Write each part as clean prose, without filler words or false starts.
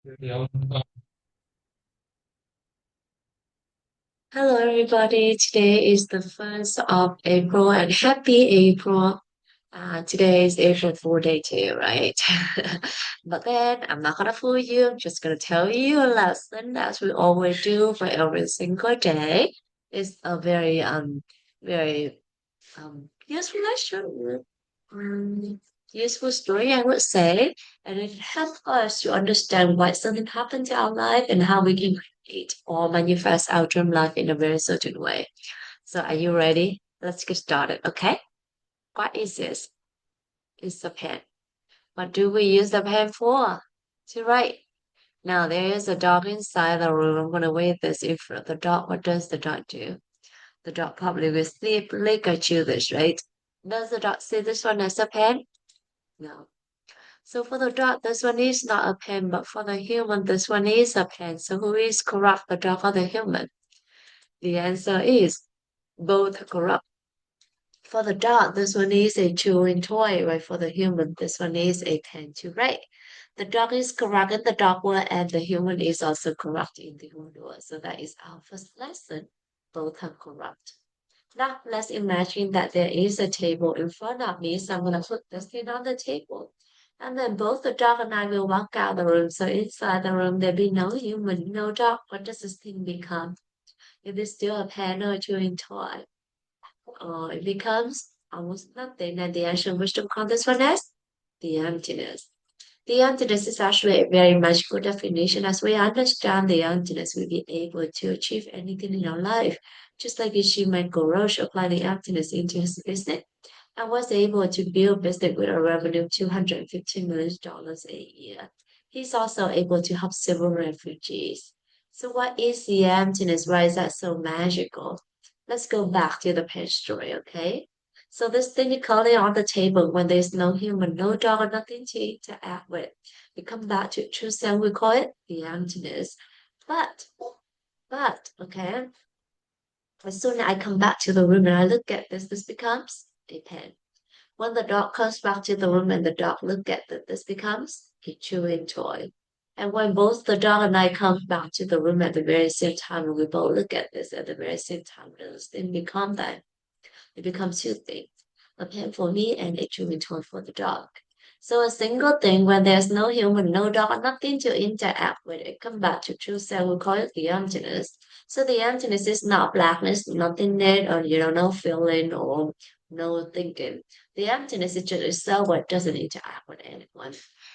Hello, everybody. Today is the 1st of April and happy April. Today is April Fool Day too, right? But then I'm not gonna fool you. I'm just gonna tell you a lesson as we always do for every single day. It's a very useful lesson. Useful story, I would say, and it helps us to understand why something happened to our life and how we can create or manifest our dream life in a very certain way. So, are you ready? Let's get started, okay? What is this? It's a pen. What do we use the pen for? To write. Now, there is a dog inside the room. I'm going to wait this in front of the dog. What does the dog do? The dog probably will sleep, lick, or chew this, right? Does the dog see this one as a pen? No. So for the dog, this one is not a pen, but for the human, this one is a pen. So who is corrupt, the dog or the human? The answer is both corrupt. For the dog, this one is a chewing toy, right? For the human, this one is a pen to write. The dog is corrupt in the dog world, and the human is also corrupt in the human world. So that is our first lesson. Both are corrupt. Now, let's imagine that there is a table in front of me. So I'm going to put this thing on the table. And then both the dog and I will walk out the room. So inside the room, there'll be no human, no dog. What does this thing become? It is still a pen or a chewing toy. Or it becomes almost nothing. And the ancient wisdom call this one as the emptiness. The emptiness is actually a very much good definition. As we understand the emptiness, we'll be able to achieve anything in our life. Just like Ishima Gorosh applied the emptiness into his business and was able to build business with a revenue of $250 million a year. He's also able to help several refugees. So what is the emptiness? Why is that so magical? Let's go back to the page story, okay? So this thing you call it on the table when there's no human, no dog, or nothing to interact with. We come back to true self, we call it the emptiness. But, okay, as soon as I come back to the room and I look at this becomes a pen. When the dog comes back to the room and the dog look at this becomes a chewing toy. And when both the dog and I come back to the room at the very same time and we both look at this at the very same time, this thing become that it becomes two things, a pen for me and a chewing toy for the dog. So a single thing when there's no human, no dog, nothing to interact with, it comes back to true self. We call it the emptiness. So the emptiness is not blackness, nothing there, or no feeling or no thinking. The emptiness is just itself what doesn't interact with anyone.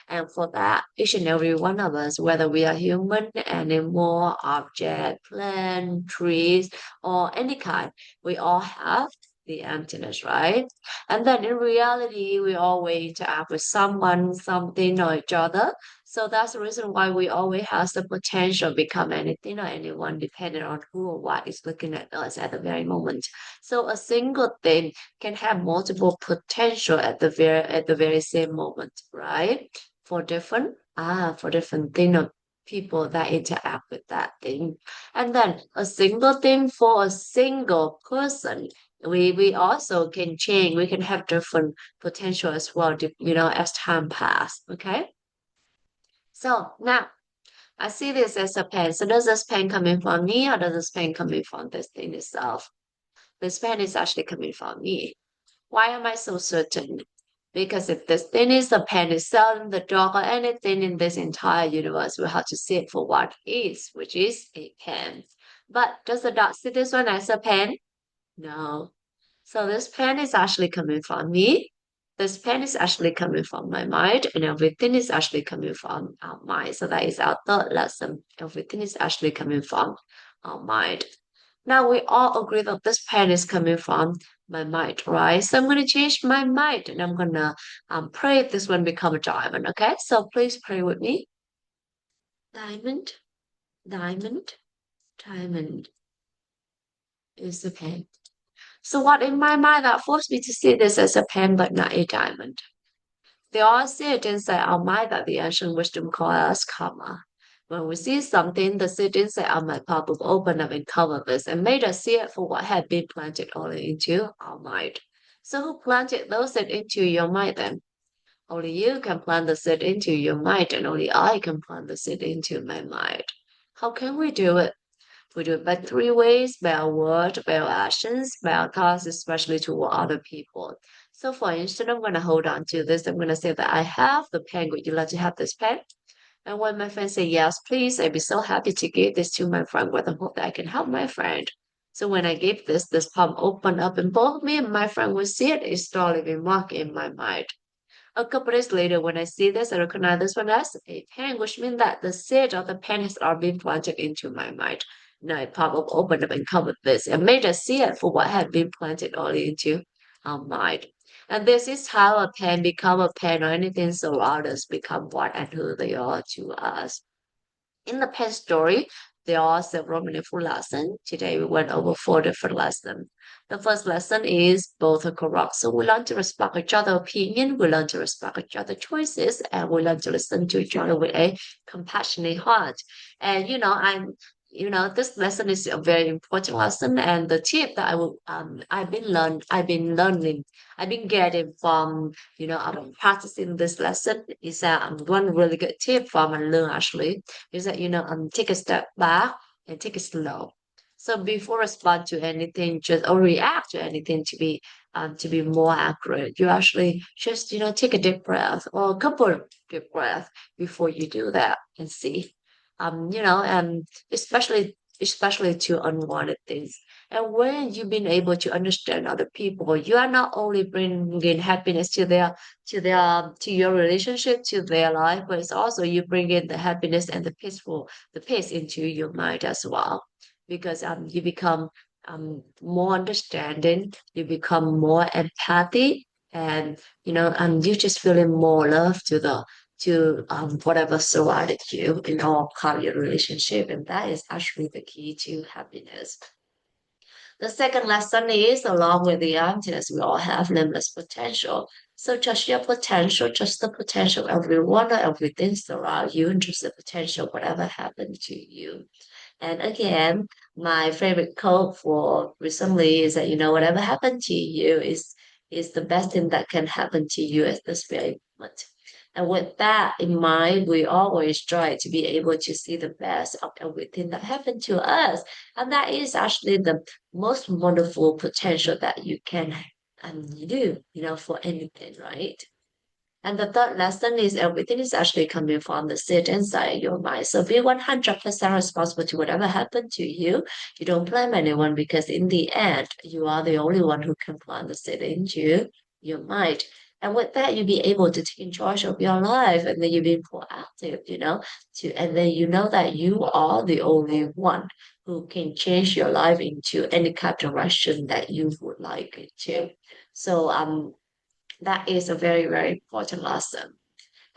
And for that, each and every one of us, whether we are human, animal, object, plant, trees, or any kind, we all have the emptiness, right? And then in reality, we always interact with someone, something, or each other. So that's the reason why we always have the potential to become anything or anyone, depending on who or what is looking at us at the very moment. So a single thing can have multiple potential at the very same moment, right? For different thing of people that interact with that thing. And then a single thing for a single person we also can change. We can have different potential as well, as time pass. Okay. So now I see this as a pen. So does this pen coming from me or does this pen coming from this thing itself? This pen is actually coming from me. Why am I so certain? Because if this thing is the pen itself, the dog, or anything in this entire universe, we have to see it for what it is, which is a pen. But does the dog see this one as a pen? No. So this pen is actually coming from me. This pen is actually coming from my mind, and everything is actually coming from our mind. So that is our third lesson. Everything is actually coming from our mind. Now we all agree that this pen is coming from my mind, right? So I'm going to change my mind, and I'm going to pray this one become a diamond. Okay, so please pray with me. Diamond, diamond, diamond is the pen. So what in my mind that forced me to see this as a pen but not a diamond? They all see it inside our mind that the ancient wisdom call us karma. When we see something, the seed inside our mind pop will open up and cover this and made us see it for what had been planted only into our mind. So who planted those seed into your mind then? Only you can plant the seed into your mind, and only I can plant the seed into my mind. How can we do it? We do it by three ways: by our word, by our actions, by our thoughts, especially toward other people. So, for instance, I'm going to hold on to this. I'm going to say that I have the pen. Would you like to have this pen? And when my friend say yes, please, I'd be so happy to give this to my friend with the hope that I can help my friend. So when I gave this palm opened up and both me and my friend would see it, it started living mark in my mind. A couple days later, when I see this, I recognize this one as a pen, which means that the seed of the pen has already been planted into my mind. Now it pop up, opened up, and covered this and made us see it for what had been planted early into our mind. And this is how a pen become a pen or anything surround us become what and who they are to us. In the past story, there are several meaningful lessons. Today we went over four different lessons. The first lesson is both are correct. So we learn to respect each other's opinion, we learn to respect each other's choices, and we learn to listen to each other with a compassionate heart. And this lesson is a very important lesson. And the tip that I've been getting from I'm practicing this lesson is one really good tip from I learned actually is that take a step back and take it slow. So before respond to anything, just or react to anything to be more accurate, you actually just take a deep breath or a couple of deep breaths before you do that and see, and especially to unwanted things. And when you've been able to understand other people, you are not only bringing happiness to your relationship, to their life, but it's also you bring in the happiness and the peace into your mind as well. Because you become more understanding, you become more empathic, and you just feeling more love to whatever surrounded you in all kind of your relationship, and that is actually the key to happiness. The second lesson is along with the emptiness, we all have limitless potential. So just your potential, just the potential of everyone or everything around you, and just the potential, whatever happened to you. And again, my favorite quote for recently is that whatever happened to you is the best thing that can happen to you at this very moment. And with that in mind, we always try to be able to see the best of everything that happened to us. And that is actually the most wonderful potential that you can do, for anything, right? And the third lesson is everything is actually coming from the seed inside your mind. So be 100% responsible to whatever happened to you. You don't blame anyone because in the end, you are the only one who can plant the seed into your mind. And with that, you'll be able to take in charge of your life, and then you'll be proactive, and then you know that you are the only one who can change your life into any kind of direction that you would like it to. So that is a very, very important lesson.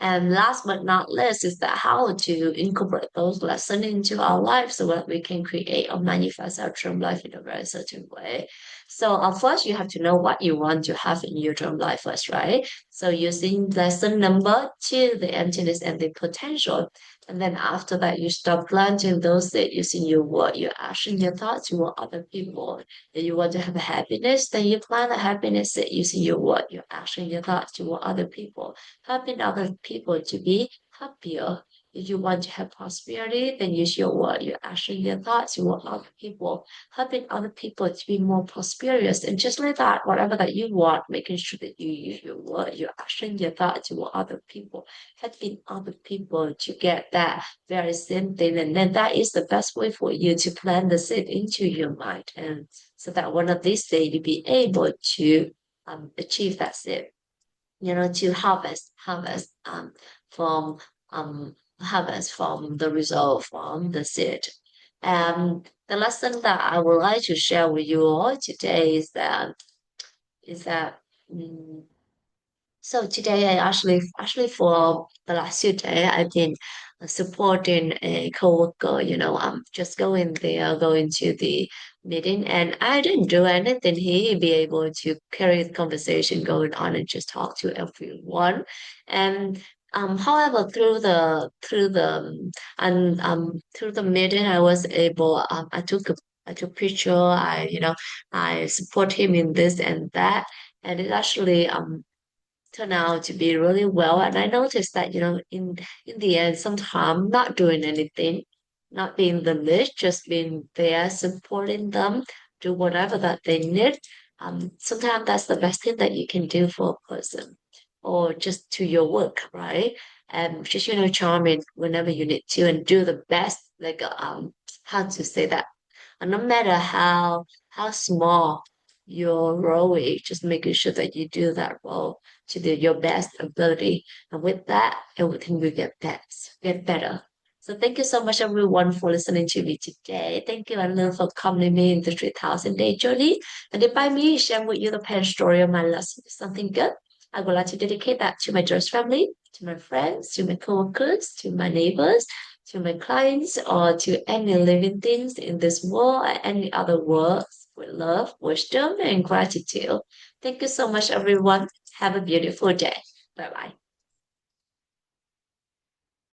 And last but not least is that how to incorporate those lessons into our life so that we can create or manifest our dream life in a very certain way. So first you have to know what you want to have in your dream life first, right? So using lesson number two, the emptiness and the potential. And then after that, you start planting those that using your word, your action, your thoughts toward other people. If you want to have a happiness, then you plan the happiness using your word, your action, your thoughts toward other people, helping other people to be happier. If you want to have prosperity, then use your word, your action, your thoughts toward other people, helping other people to be more prosperous. And just like that, whatever that you want, making sure that you use your word, your action, your thoughts toward other people, helping other people to get that very same thing. And then that is the best way for you to plant the seed into your mind. And so that one of these days you'll be able to achieve that seed, to from harvest from the result from the seed. The lesson that I would like to share with you all today is that mm, so today I actually for the last 2 days I've been supporting a coworker, just going there, going to the meeting, and I didn't do anything. He be able to carry the conversation going on and just talk to everyone. And however, through the meeting, I was able I took picture. I support him in this and that, and it actually turn out to be really well. And I noticed that, in the end, sometimes not doing anything, not being the lead, just being there, supporting them, do whatever that they need. Sometimes that's the best thing that you can do for a person or just to your work, right? And just, charming whenever you need to and do the best, like, how to say that? And no matter how small your role is, just making sure that you do that role to your best ability. And with that, everything will get better. So thank you so much, everyone, for listening to me today. Thank you, Anil, for coming me in the 3000-day journey. And if by me sharing with you the parent story of my lesson is something good, I would like to dedicate that to my dearest family, to my friends, to my coworkers, to my neighbors, to my clients, or to any living things in this world or any other worlds with love, wisdom, and gratitude. Thank you so much, everyone. Have a beautiful day. Bye bye.